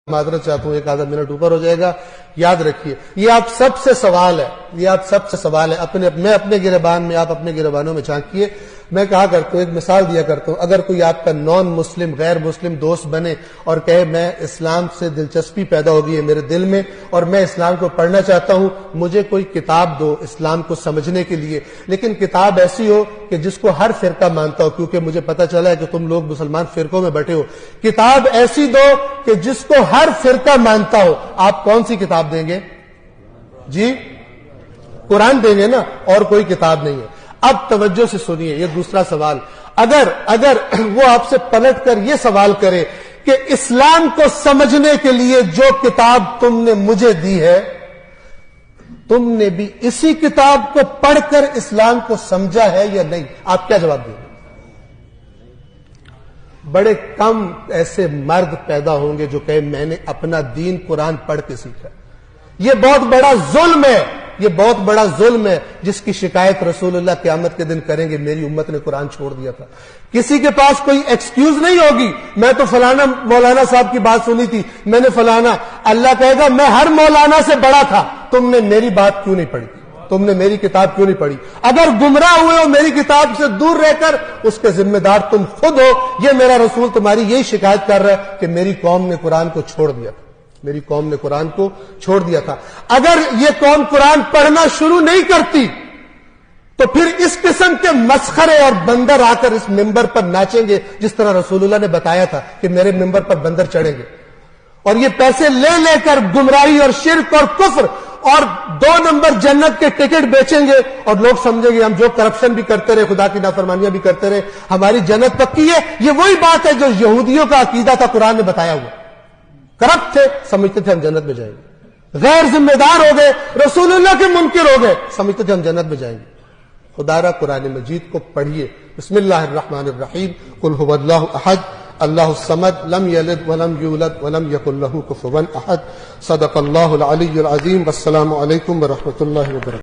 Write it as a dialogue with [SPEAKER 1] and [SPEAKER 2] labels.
[SPEAKER 1] معذرت چاہتا ہوں، ایک آدھا منٹ اوپر ہو جائے گا. یاد رکھیے یہ آپ سب سے سوال ہے، یہ آپ سب سے سوال ہے. میں اپنے گریبان میں، آپ اپنے گریبانوں میں جھانکیے. میں کہا کرتا ہوں، ایک مثال دیا کرتا ہوں، اگر کوئی آپ کا نان مسلم غیر مسلم دوست بنے اور کہے میں اسلام سے دلچسپی پیدا ہو گئی ہے میرے دل میں اور میں اسلام کو پڑھنا چاہتا ہوں، مجھے کوئی کتاب دو اسلام کو سمجھنے کے لیے، لیکن کتاب ایسی ہو کہ جس کو ہر فرقہ مانتا ہو، کیونکہ مجھے پتا چلا ہے کہ تم لوگ مسلمان فرقوں میں بٹے ہو. کتاب ایسی دو کہ جس کو ہر فرقہ مانتا ہو. آپ کون سی کتاب دیں گے؟ جی قرآن دیں گے نا، اور کوئی کتاب نہیں ہے. اب توجہ سے سنیے یہ دوسرا سوال. اگر وہ آپ سے پلٹ کر یہ سوال کرے کہ اسلام کو سمجھنے کے لیے جو کتاب تم نے مجھے دی ہے، تم نے بھی اسی کتاب کو پڑھ کر اسلام کو سمجھا ہے یا نہیں، آپ کیا جواب دیں گے؟ بڑے کم ایسے مرد پیدا ہوں گے جو کہے میں نے اپنا دین قرآن پڑھ کے سیکھا. یہ بہت بڑا ظلم ہے، یہ بہت بڑا ظلم ہے جس کی شکایت رسول اللہ قیامت کے دن کریں گے میری امت نے قرآن چھوڑ دیا تھا. کسی کے پاس کوئی ایکسکیوز نہیں ہوگی میں تو فلانا مولانا صاحب کی بات سنی تھی، میں نے فلانا. اللہ کہے گا میں ہر مولانا سے بڑا تھا، تم نے میری بات کیوں نہیں پڑھی، تم نے میری کتاب کیوں نہیں پڑھی. اگر گمراہ ہوئے ہو میری کتاب سے دور رہ کر، اس کے ذمہ دار تم خود ہو. یہ میرا رسول تمہاری یہی شکایت کر رہا ہے کہ میری قوم نے قرآن کو چھوڑ دیا تھا، میری قوم نے قرآن کو چھوڑ دیا تھا. اگر یہ قوم قرآن پڑھنا شروع نہیں کرتی تو پھر اس قسم کے مسخرے اور بندر آ کر اس ممبر پر ناچیں گے، جس طرح رسول اللہ نے بتایا تھا کہ میرے ممبر پر بندر چڑھیں گے، اور یہ پیسے لے لے کر گمراہی اور شرک اور کفر اور 2 نمبر جنت کے ٹکٹ بیچیں گے، اور لوگ سمجھیں گے ہم جو کرپشن بھی کرتے رہے، خدا کی نافرمانیاں بھی کرتے رہے، ہماری جنت پکی ہے. یہ وہی بات ہے جو یہودیوں کا عقیدہ تھا قرآن نے بتایا ہوا. کرپٹ تھے، سمجھتے تھے ہم جنت میں جائیں گے. غیر ذمہ دار ہو گئے، رسول اللہ کے منکر ہو گئے، سمجھتے تھے ہم جنت میں جائیں گے. خدا را قرآن مجید کو پڑھیے. بسم اللہ الرحمن الرحیم. قل هو اللہ احد اللہ الصمد لم یلد ولم یولد ولم یکن له کفوا احد. صدق اللہ العلی العظیم. والسلام علیکم ورحمۃ اللہ وبرکاتہ.